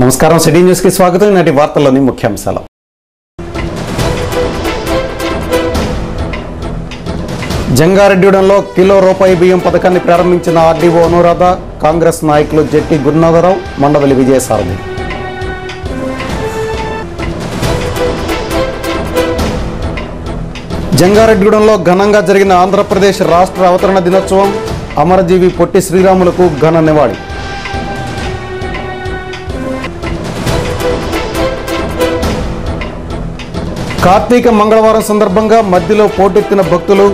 నమస్కారం, city news కి స్వాగతం. ఈనాటి వార్తల్లోని ముఖ్యాంశాలు. జంగారెడ్డిగూడెంలో కిలో రూపాయి బియ్యం పథకాన్ని ప్రారంభించిన ఆర్డీఓ అనురాధ, కాంగ్రెస్ నాయకులు జెట్టి గురునాథరావు, మండవల్లి విజయసారథి. జంగారెడ్డిగూడెంలో ఘనంగా జరిగిన ఆంధ్రప్రదేశ్ రాష్ట్ర అవతరణ దినోత్సవం. అమరజీవి పొట్టి శ్రీరాములకు ఘన నివాళి. కార్తీక మంగళవారం సందర్భంగా మధ్యలో పోటెత్తిన భక్తులు.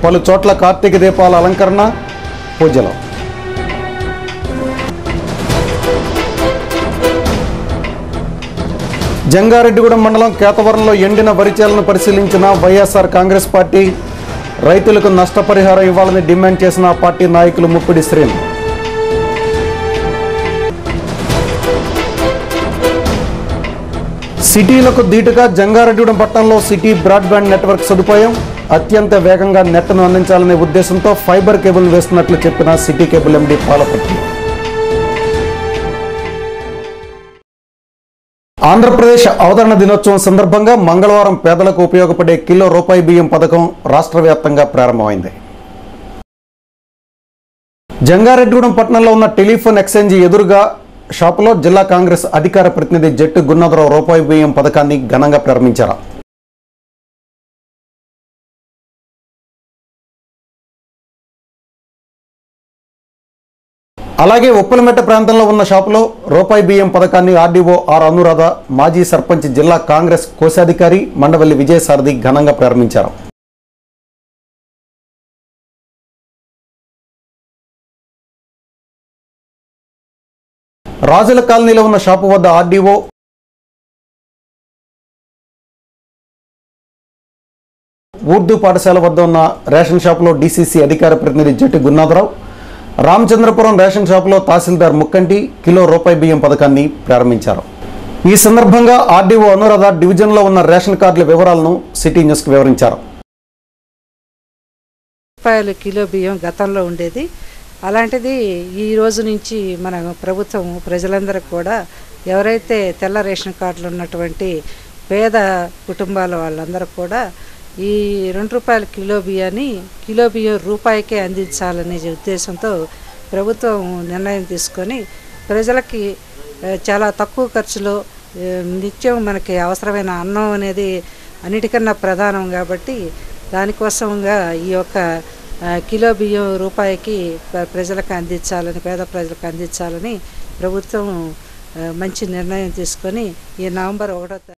పలు చోట్ల కార్తీక దీపాల అలంకరణ, పూజలు. జంగారెడ్డిగూడెం మండలం కేతవరంలో ఎండిన వరిచేలను పరిశీలించిన వైఎస్ఆర్ కాంగ్రెస్ పార్టీ. రైతులకు నష్టపరిహారం ఇవ్వాలని డిమాండ్ చేసిన ఆ పార్టీ నాయకులు ముప్పిడి శ్రీను. సిటీలకు ధీటుగా జంగారెడ్డిగూడెం పట్టణంలో సిటీ బ్రాడ్బ్యాండ్ నెట్వర్క్ సదుపాయం. అత్యంత వేగంగా నెట్ను అందించాలనే ఉద్దేశంతో ఫైబర్ కేబుల్ వేస్తున్నట్లు చెప్పిన city cable MD Palaparthi. Andhra Pradesh అవతరణ దినోత్సవం సందర్భంగా మంగళవారం పేదలకు ఉపయోగపడే కిలో రూపాయి బియ్యం పథకం రాష్ట్ర వ్యాప్తంగా ప్రారంభమైంది. జంగారెడ్డిగూడెం పట్టణంలో ఉన్న టెలిఫోన్ ఎక్స్చేంజి ఎదురుగా షాపులో జిల్లా కాంగ్రెస్ అధికార ప్రతినిధి జెట్టి గురునాథరావు రూపాయి బియ్యం పథకాన్ని ఘనంగా ప్రారంభించారు. అలాగే ఉప్పలమెట్ట ప్రాంతంలో ఉన్న షాపులో రూపాయి బియ్యం పథకాన్ని ఆర్డీఓ ఆర్ అనురాధ, మాజీ సర్పంచ్, జిల్లా కాంగ్రెస్ కోశాధికారి మండవల్లి విజయసారథి ఘనంగా ప్రారంభించారు. రాజుల కాలనీలో ఉన్న షాపు వద్ద ఆర్డీఓ, ఉర్దూ పాఠశాల వద్ద ఉన్న రేషన్ షాపులో డీసీసీ అధికార ప్రతినిధి జెట్టి గురునాథరావు, రామచంద్రపురం రేషన్ షాపులో తహసీల్దార్ ముక్కంటి కిలో రూపాయి బియ్యం పథకాన్ని ప్రారంభించారు. ఈ సందర్భంగా ఆర్డీఓ అనురాధ డివిజన్లో ఉన్న రేషన్ కార్డుల వివరాలను సిటీ న్యూస్కి వివరించారు. రూపాయలు కిలో బియ్యం గతంలో ఉండేది. అలాంటిది ఈ రోజు నుంచి మన ప్రభుత్వం ప్రజలందరికీ కూడా ఎవరైతే తెల్ల రేషన్ కార్డులు ఉన్నటువంటి పేద కుటుంబాల వాళ్ళందరూ కూడా ఈ ₹2 కిలో బియ్యాన్ని కిలో బియ్యం రూపాయికే అందించాలనే ఉద్దేశంతో ప్రభుత్వం నిర్ణయం తీసుకొని ప్రజలకి చాలా తక్కువ ఖర్చులో నిత్యం మనకి అవసరమైన అన్నం అనేది అన్నిటికన్నా ప్రధానం కాబట్టి దానికోసంగా ఈ యొక్క కిలో బియ్యం రూపాయికి ప్రజలకు అందించాలని, పేద ప్రజలకు అందించాలని ప్రభుత్వం మంచి నిర్ణయం తీసుకొని ఈ నవంబర్ 1వ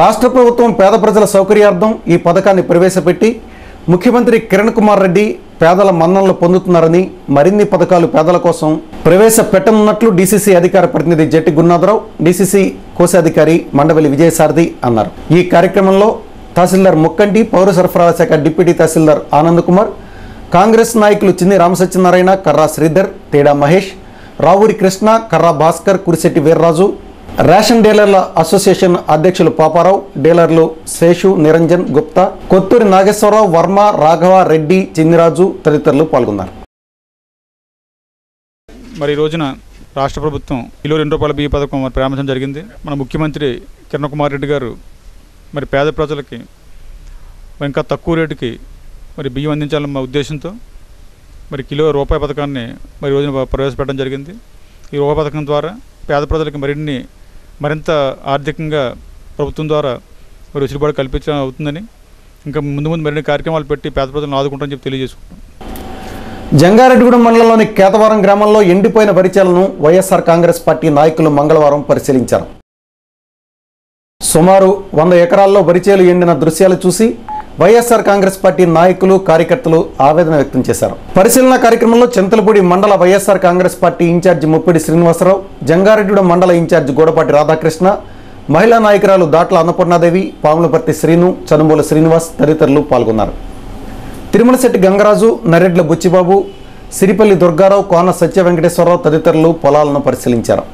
రాష్ట్ర ప్రభుత్వం పేద ప్రజల సౌకర్యార్థం ఈ పథకాన్ని ప్రవేశపెట్టి ముఖ్యమంత్రి కిరణ్ కుమార్ రెడ్డి పేదల మన్ననలు పొందుతున్నారని, మరిన్ని పథకాలు పేదల కోసం ప్రవేశపెట్టనున్నట్లు డీసీసీ అధికార ప్రతినిధి జెట్టి గురునాథరావు, డీసీసీ కోశాధికారి మండవల్లి విజయసారథి అన్నారు. ఈ కార్యక్రమంలో తహసీల్దార్ ముక్కంటి, పౌర సరఫరాల శాఖ డిప్యూటీ తహసీల్దార్ ఆనంద్ కుమార్, కాంగ్రెస్ నాయకులు చిన్ని రామసత్యనారాయణ, కర్రా శ్రీధర్, తేడా మహేష్, రావూరి కృష్ణ, కర్రా భాస్కర్, కురిశెట్టి వీర్రాజు, రేషన్ డీలర్ల అసోసియేషన్ అధ్యక్షులు పాపారావు, డీలర్లు శేషు, నిరంజన్, గుప్తా, కొత్తూరి నాగేశ్వరరావు, వర్మ, రాఘవ, రెడ్డి, చిన్నిరాజు తదితరులు పాల్గొన్నారు. మరి ఈ రోజున రాష్ట్ర ప్రభుత్వం కిలో ₹2 బియ్య పథకం ప్రారంభించడం జరిగింది. మన ముఖ్యమంత్రి కిరణ్ కుమార్ రెడ్డి గారు మరి పేద ప్రజలకి ఇంకా తక్కువ రేటుకి మరి బియ్యం అందించాలన్న మా ఉద్దేశంతో మరి కిలో రూపాయి పథకాన్ని మరి రోజున ప్రవేశపెట్టడం జరిగింది. ఈ రూపాయి పథకం ద్వారా పేద ప్రజలకి మరింత ఆర్థికంగా ప్రభుత్వం ద్వారా మరి వెసులుబాటు కల్పించడం అవుతుందని, ఇంకా ముందు మరిన్ని కార్యక్రమాలు పెట్టి పేద ప్రజలను ఆదుకుంటామని చెప్పి తెలియజేసుకుంటాం. జంగారెడ్డిగూడెం మండలంలోని కేతవరం గ్రామంలో ఎండిపోయిన వరిచేలను వైఎస్ఆర్ కాంగ్రెస్ పార్టీ నాయకులు మంగళవారం పరిశీలించారు. సుమారు 100 ఎకరాల్లో వరిచేలు ఎండిన దృశ్యాలు చూసి వైఎస్ఆర్ కాంగ్రెస్ పార్టీ నాయకులు, కార్యకర్తలు ఆవేదన వ్యక్తం చేశారు. పరిశీలన కార్యక్రమంలో చింతలపూడి మండల వైఎస్ఆర్ కాంగ్రెస్ పార్టీ ఇన్ఛార్జి ముప్పిడి శ్రీనివాసరావు, జంగారెడ్డిగూడెం మండల ఇన్ఛార్జి గోడపాటి రాధాకృష్ణ, మహిళా నాయకురాలు దాట్ల అన్నపూర్ణాదేవి, పాములపర్తి శ్రీను, చనుమూల శ్రీనివాస్ తదితరులు పాల్గొన్నారు. తిరుమలశెట్టి గంగరాజు, నరెడ్ల బుచ్చిబాబు, సిరిపల్లి దుర్గారావు, కోన సత్య వెంకటేశ్వరరావు తదితరులు పొలాలను పరిశీలించారు.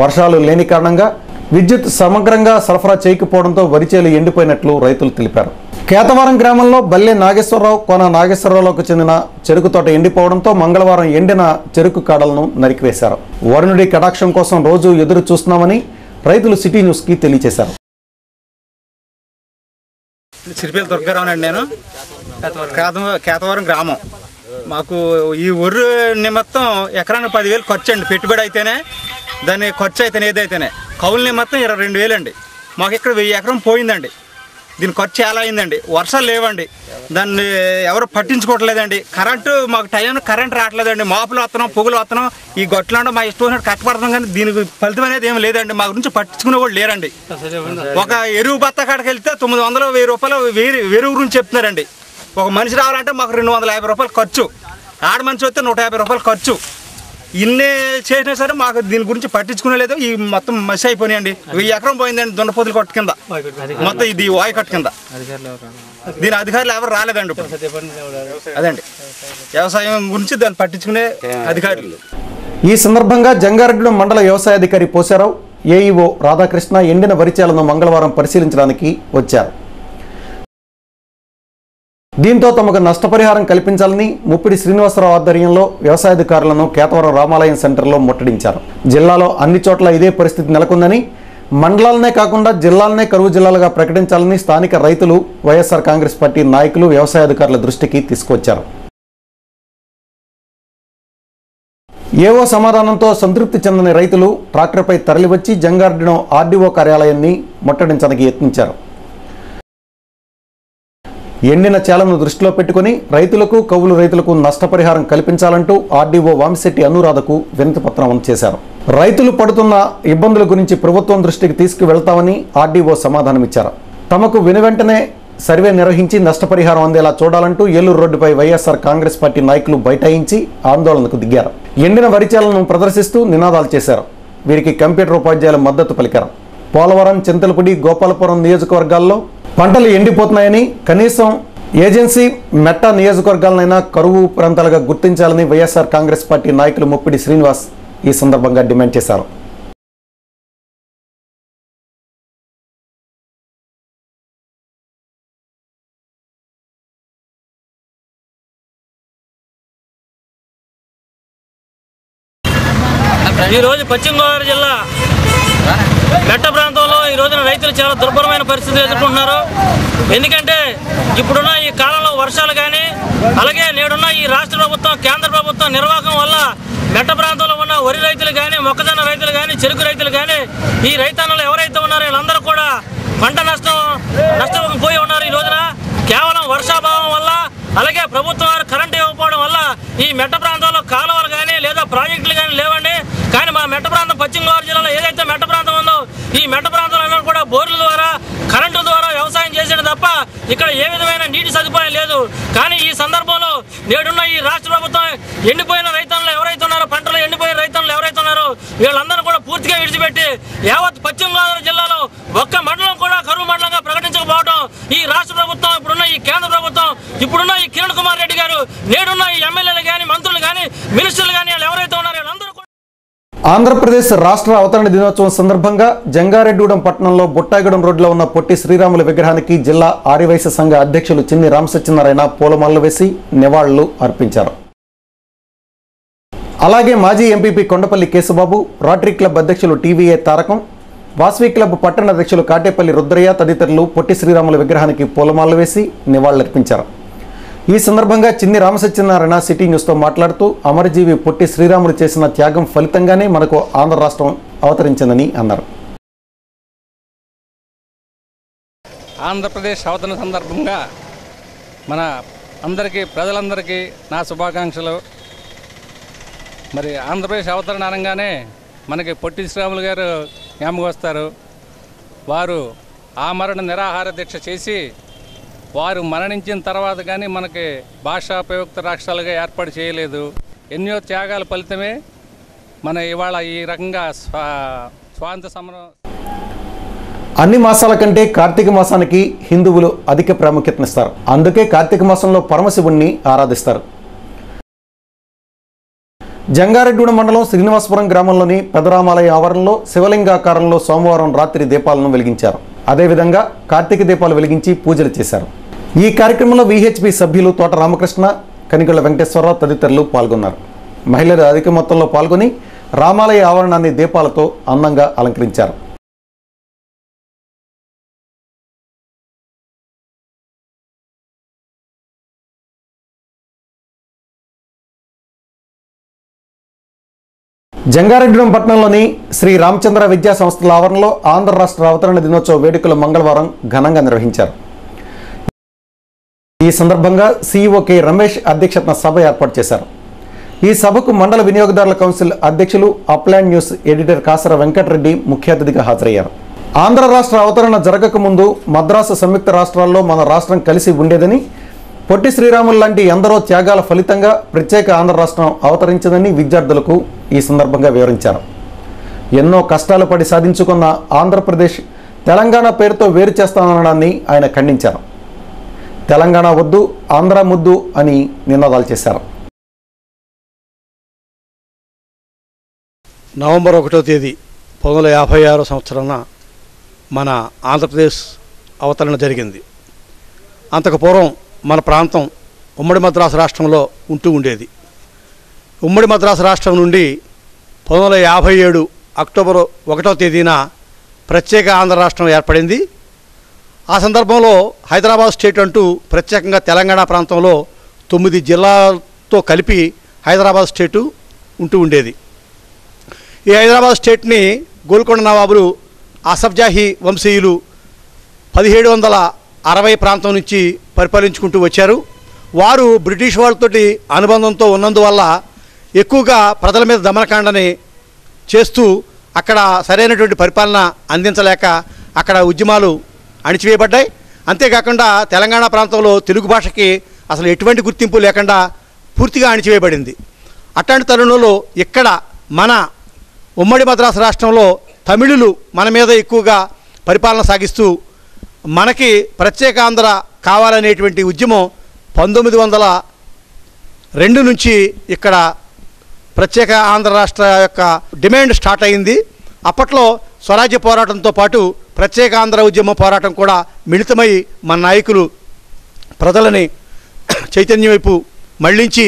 వర్షాలు లేని కారణంగా విద్యుత్ సమగ్రంగా సరఫరా చేయకపోవడంతో వరిచేలు ఎండిపోయినట్లు రైతులు తెలిపారు. కేతవరం గ్రామంలో బల్లె నాగేశ్వరరావు కోన నాగేశ్వరరావులకు చెందిన చెరుకు తోట ఎండిపోవడంతో మంగళవారం ఎండిన చెరుకు కాడలను నరికివేశారు. వరుణుడి కటాక్షం కోసం రోజు ఎదురు చూస్తున్నామని రైతులు సిటీ న్యూస్కి తెలియజేశారు. సిరిపల్లి దుర్గారావు అండి. నేను కేతవరం గ్రామం. మాకు ఈ ఊరు నిమిత్తం ఎకరానికి 10,000 ఖర్చు అండి. పెట్టుబడి అయితేనే, దాని ఖర్చు అయితేనే, ఏదైతేనే కౌలు నిమిత్తం 22,000 అండి. మాకు ఇక్కడ 1000 ఎకరం పోయిందండి. దీని ఖర్చు చాలా అయిందండి. వర్షాలు లేవండి, దాన్ని ఎవరు పట్టించుకోవట్లేదండి. కరెంటు మాకు టైంలో కరెంట్ రావట్లేదండి. మాపులు వస్తున్నాం, పొగులు వస్తున్నాం, ఈ గొట్టలాంటి మా ఇష్టం వచ్చినట్టు కష్టపడుతున్నాం, కానీ దీనికి ఫలితం అనేది ఏమి లేదండి. మా గురించి పట్టించుకునే వాళ్ళు లేరండి. ఒక ఎరువు బత్త కాడికి వెళ్తే 900, 1000 రూపాయలు ఎరువు గురించి చెప్తున్నారండి. ఒక మనిషి రావాలంటే మాకు 250 రూపాయలు ఖర్చు, ఆడ మనిషి వస్తే 150 రూపాయలు ఖర్చు. ఇన్ని చేసినా సరే మాకు దీని గురించి పట్టించుకునే లేదు. ఈ మొత్తం మసి అయిపోయినాయండి. 1000 ఎకరం పోయిందండి. దున్నపోతులు కట్టు కింద మొత్తం ఇది వాయు కట్టు కింద. దీని అధికారులు ఎవరు రాలేదండి. అదండి వ్యవసాయం గురించి దాన్ని పట్టించుకునే అధికారులు. ఈ సందర్భంగా జంగారెడ్డి మండల వ్యవసాయ అధికారి పోసారావు, ఏఈఓ రాధాకృష్ణ ఎండిన వరిచేలను మంగళవారం పరిశీలించడానికి వచ్చారు. దీంతో తమకు నష్టపరిహారం కల్పించాలని ముప్పిడి శ్రీనివాసరావు ఆధ్వర్యంలో వ్యవసాయాధికారులను కేతవరం రామాలయం సెంటర్లో ముట్టడించారు. జిల్లాలో అన్ని చోట్ల ఇదే పరిస్థితి నెలకొందని, మండలాలనే కాకుండా జిల్లాలనే కరువు జిల్లాలుగా ప్రకటించాలని స్థానిక రైతులు, వైఎస్ఆర్ కాంగ్రెస్ పార్టీ నాయకులు వ్యవసాయాధికారుల దృష్టికి తీసుకొచ్చారు. ఏవో సమాధానంతో సంతృప్తి చెందని రైతులు ట్రాక్టర్పై తరలివచ్చి జంగారెడ్డి ఆర్డీఓ కార్యాలయాన్ని ముట్టడించడానికి యత్నించారు. ఎండిన చేలను దృష్టిలో పెట్టుకుని రైతులకు, కౌలు రైతులకు నష్టపరిహారం కల్పించాలంటూ ఆర్డీఓ వామిశెట్టి అనురాధకు వినతి పత్రం అందజేశారు. రైతులు పడుతున్న ఇబ్బందుల గురించి ప్రభుత్వం దృష్టికి తీసుకువెళ్తామని ఆర్డీఓ సమాధానమిచ్చారు. తమకు వెనువెంటనే సర్వే నిర్వహించి నష్టపరిహారం అందేలా చూడాలంటూ ఏలూరు రోడ్డుపై వైఎస్ఆర్ కాంగ్రెస్ పార్టీ నాయకులు బైఠాయించి ఆందోళనకు దిగారు. ఎండిన వరిచేలను ప్రదర్శిస్తూ నినాదాలు చేశారు. వీరికి కంప్యూటర్ ఉపాధ్యాయుల మద్దతు పలికారు. పోలవరం, చింతలపూడి, గోపాలపురం నియోజకవర్గాల్లో పంటలు ఎండిపోతున్నాయని, కనీసం ఏజెన్సీ, మెట్ట నియోజకవర్గాలనైనా కరువు ప్రాంతాలుగా గుర్తించాలని వైఎస్ఆర్ కాంగ్రెస్ పార్టీ నాయకులు ముప్పిడి శ్రీనివాస్ ఈ సందర్భంగా డిమాండ్ చేశారు. ఈరోజు పశ్చిమ గోదావరి జిల్లా మెట్ట ప్రాంతంలో ఈ రోజున రైతులు చాలా దుర్భరమైన పరిస్థితులు ఎదుర్కొంటున్నారు. ఎందుకంటే ఇప్పుడున్న ఈ కాలంలో వర్షాలు కానీ, అలాగే నేడున్న ఈ రాష్ట్ర ప్రభుత్వం, కేంద్ర ప్రభుత్వం నిర్వాహకం వల్ల మెట్ట ప్రాంతంలో ఉన్న వరి రైతులు కానీ, మొక్కజొన్న రైతులు కానీ, చెరుకు రైతులు కానీ, ఈ రైతన్నలు ఎవరైతే ఉన్నారో వీళ్ళందరూ కూడా పంట నష్టపోయి ఉన్నారు. ఈ రోజున కేవలం వర్షాభావం వల్ల, అలాగే ప్రభుత్వం వారు కరెంటు ఇవ్వకపోవడం వల్ల ఈ మెట్ట ప్రాంతంలో కాలువలు కానీ లేదా ప్రాజెక్టులు కానీ లేవండి. కానీ మా మెట్ట ప్రాంతం పశ్చిమ గోదావరి జిల్లాలో ఏదైతే మెట్ట ప్రాంతం ఉందో ఈ మెట్ట ప్రాంతంలో కూడా బోర్ల ద్వారా, కరెంటు ద్వారా వ్యవసాయం చేసేది తప్ప ఇక్కడ ఏ విధమైన నీటి సదుపాయం లేదు. కానీ ఈ సందర్భంలో నేడున్న ఈ రాష్ట్ర ప్రభుత్వం ఎండిపోయిన రైతన్నులు ఎవరైతే ఉన్నారో, పంటలు ఎండిపోయిన రైతన్నులు ఎవరైతే ఉన్నారో వీళ్ళందరూ కూడా పూర్తిగా విడిచిపెట్టి యావత్ పశ్చిమ గోదావరి జిల్లాలో ఒక్క మండలం కూడా కరువు మండలంగా ప్రకటించకపోవడం ఈ రాష్ట్ర ప్రభుత్వం, ఇప్పుడున్న ఈ కేంద్ర ప్రభుత్వం, ఇప్పుడున్న ఈ కిరణ్ కుమార్ రెడ్డి గారు, నేడున్న ఈ ఎమ్మెల్యేలు కానీ, మంత్రులు కానీ, మినిస్టర్లు కానీ వాళ్ళు ఎవరైతే ఉన్నారో వీళ్ళందరూ ఆంధ్రప్రదేశ్ రాష్ట్ర అవతరణ దినోత్సవం సందర్భంగా జంగారెడ్డిగూడెం పట్టణంలో బుట్టాయిగూడెం రోడ్లో ఉన్న పొట్టి శ్రీరాములు విగ్రహానికి జిల్లా ఆర్యవైశ్య సంఘ అధ్యక్షులు చిన్ని రామసత్యనారాయణ పూలమాలలు వేసి నివాళులు అర్పించారు. అలాగే మాజీ MPP Kondapalli Keshababu, rotary club అధ్యక్షులు టీవీఏ తారకం, వాసవి క్లబ్ పట్టణ అధ్యక్షులు కాటేపల్లి రుద్రయ్య తదితరులు పొట్టి శ్రీరాములు విగ్రహానికి పూలమాలలు వేసి నివాళులర్పించారు. ఈ సందర్భంగా చిన్ని రామసత్యనారాయణ సిటీ న్యూస్తో మాట్లాడుతూ అమరజీవి పొట్టి శ్రీరాములు చేసిన త్యాగం ఫలితంగానే మనకు ఆంధ్ర రాష్ట్రం అవతరించిందని అన్నారు. ఆంధ్రప్రదేశ్ అవతరణ సందర్భంగా మన అందరికీ, ప్రజలందరికీ నా శుభాకాంక్షలు. మరి ఆంధ్రప్రదేశ్ అవతరణ అనగానే మనకి పొట్టి శ్రీరాములు గారు జ్ఞాపకం వస్తారు. వారు ఆమరణ నిరాహార దీక్ష చేసి వారు మరణించిన తర్వాత కానీ మనకి భాషా ప్రయుక్త రాష్ట్రాలుగా ఏర్పాటు చేయలేదు. ఎన్నో త్యాగాల ఫలితమే మన ఇవాళ ఈ రకంగా స్వాతంత్ర సమరం. అన్ని మాసాల కంటే కార్తీక మాసానికి హిందువులు అధిక ప్రాముఖ్యతనిస్తారు. అందుకే కార్తీక మాసంలో పరమశివుణ్ణి ఆరాధిస్తారు. జంగారెడ్డిగూడెం మండలం శ్రీనివాసపురం గ్రామంలోని పెదరామాలయ ఆవరణలో శివలింగాకారంలో సోమవారం రాత్రి దీపాలను వెలిగించారు. అదేవిధంగా కార్తీక దీపాలు వెలిగించి పూజలు చేశారు. ఈ కార్యక్రమంలో విహెచ్పి సభ్యులు తోట రామకృష్ణ, కనిగొళ్ల వెంకటేశ్వరరావు తదితరులు పాల్గొన్నారు. మహిళలు అధిక మొత్తంలో పాల్గొని రామాలయ ఆవరణాన్ని దీపాలతో అందంగా అలంకరించారు. జంగారెడ్డిగూడెం పట్టణంలోని శ్రీ రామచంద్ర విద్యా సంస్థల ఆవరణలో ఆంధ్ర రాష్ట్ర అవతరణ దినోత్సవ వేడుకలు మంగళవారం ఘనంగా నిర్వహించారు. ఈ సందర్భంగా సీఈఓ కె రమేష్ అధ్యక్షతన సభ ఏర్పాటు చేశారు. ఈ సభకు మండల వినియోగదారుల కౌన్సిల్ అధ్యక్షులు Upland news editor Kasara Venkatareddy ముఖ్య అతిథిగా హాజరయ్యారు. ఆంధ్ర రాష్ట్ర అవతరణ జరగకముందు మద్రాసు సంయుక్త రాష్ట్రాల్లో మన రాష్ట్రం కలిసి ఉండేదని, పొట్టి శ్రీరాములు లాంటి ఎందరో త్యాగాల ఫలితంగా ప్రత్యేక ఆంధ్ర రాష్ట్రం అవతరించిందని విద్యార్థులకు ఈ సందర్భంగా వివరించారు. ఎన్నో కష్టాలు పడి సాధించుకున్న ఆంధ్రప్రదేశ్ తెలంగాణ పేరుతో వేరు చేస్తాననడాన్ని ఆయన ఖండించారు. తెలంగాణ వద్దు, ఆంధ్ర ముద్దు అని నినాదాలు చేశారు. నవంబర్ 1వ తేదీ 1956 సంవత్సరాన మన ఆంధ్రప్రదేశ్ అవతరణ జరిగింది. అంతకు పూర్వం మన ప్రాంతం ఉమ్మడి మద్రాసు రాష్ట్రంలో ఉంటూ ఉండేది. ఉమ్మడి మద్రాసు రాష్ట్రం నుండి 1957 అక్టోబర్ 1వ తేదీన ప్రత్యేక ఆంధ్ర రాష్ట్రం ఏర్పడింది. ఆ సందర్భంలో హైదరాబాద్ స్టేట్ అంటూ ప్రత్యేకంగా తెలంగాణ ప్రాంతంలో 9 జిల్లాలతో కలిపి హైదరాబాద్ స్టేటు ఉంటూ ఉండేది. ఈ హైదరాబాద్ స్టేట్ని గోల్కొండ నవాబులు అసఫ్జాహీ వంశీయులు 1760 ప్రాంతం నుంచి పరిపాలించుకుంటూ వచ్చారు. వారు బ్రిటిష్ వాళ్ళతోటి అనుబంధంతో ఉన్నందువల్ల ఎక్కువగా ప్రజల మీద దమనకాండని చేస్తూ అక్కడ సరైనటువంటి పరిపాలన అందించలేక అక్కడ ఉద్యమాలు అణిచివేయబడ్డాయి. అంతేకాకుండా తెలంగాణ ప్రాంతంలో తెలుగు భాషకి అసలు ఎటువంటి గుర్తింపు లేకుండా పూర్తిగా అణిచివేయబడింది. అట్లాంటి తరుణంలో ఇక్కడ మన ఉమ్మడి మద్రాసు రాష్ట్రంలో తమిళులు మన మీద ఎక్కువగా పరిపాలన సాగిస్తూ మనకి ప్రత్యేక ఆంధ్ర కావాలనేటువంటి ఉద్యమం 1902 నుంచి ఇక్కడ ప్రత్యేక ఆంధ్ర రాష్ట్ర యొక్క డిమాండ్ స్టార్ట్ అయింది. అప్పట్లో స్వరాజ్య పోరాటంతో పాటు ప్రత్యేక ఆంధ్ర ఉద్యమ పోరాటం కూడా మిళితమై మన నాయకులు ప్రజలని చైతన్యం వైపు మళ్లించి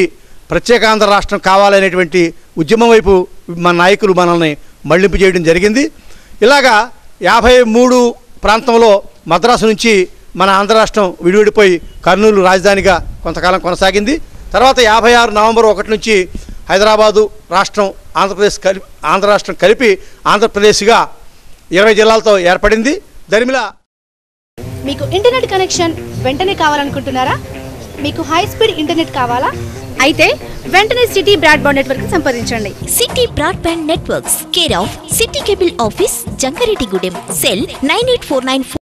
ప్రత్యేక ఆంధ్ర రాష్ట్రం కావాలనేటువంటి ఉద్యమం వైపు మన నాయకులు మనల్ని మళ్లింపు చేయడం జరిగింది. ఇలాగా 53 ప్రాంతంలో మద్రాసు నుంచి మన ఆంధ్ర రాష్ట్రం విడివిడిపోయి కర్నూలు రాజధానిగా కొంతకాలం కొనసాగింది. తర్వాత 56 నవంబర్ 1 నుంచి హైదరాబాదు రాష్ట్రం ఆంధ్ర రాష్ట్రం కలిపి ఆంధ్రప్రదేశ్గా 20 జిల్లాలతో ఏర్పడింది. దరిమిల మీకు ఇంటర్నెట్ కనెక్షన్ వెంటనే కావాలనుకుంటున్నారా? మీకు హై స్పీడ్ ఇంటర్నెట్ కావాలా? అయితే వెంటనే సిటీ బ్రాడ్బ్యాండ్ నెట్వర్క్ సంప్రదించండి. City broadband networks, care of city cable office, Jangareddygudem. Cell 9849